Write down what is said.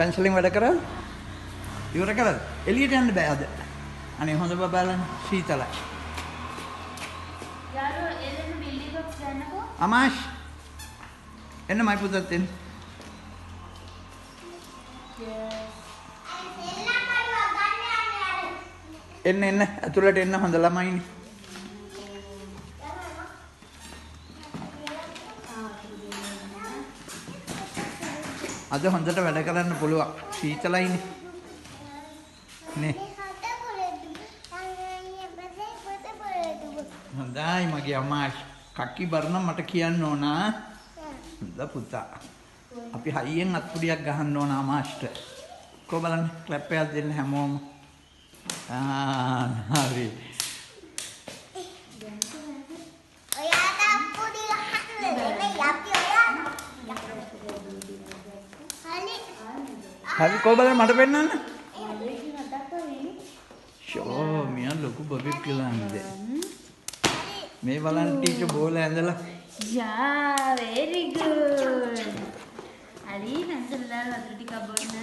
පැන්සලෙන් වැඩ කරා ඉවර කළාද? එළියට යන්න බෑ අද. අනේ හොඳ බබාලන් සීතලයි. යාළුවෝ එළෙන බිල්ඩින් බොක්ස් ගන්නකෝ. අමාෂ් එන්න මයි පුතත් එන්න. එන්න ඇතුළට එන්න හොඳ ළමයිනේ. අද හොඳට වැඩ කරන්න පුළුවන්. සීතලයිනේ. නේ. හොඳයි මගේ අමාෂ්. කක්කි බරන මට කියන්න ඕන. හොඳ පුතා. අපි හයියෙන් අත්පුඩියක් ගහන්න ඕන අමාෂ්ට. කො බලන්න ක්ලැප් එකක් දෙන්න හැමෝම. හරි. හරි කො බලන්න මට පෙන්නන්න. ෂෝ මියා ලොකු බබෙක් කියලා නේද? මේ බලන්න ටීචර් බෝල ඇඳලා. යා very good. හරි නැන්සලා වතුර ටිකක් බොන්න.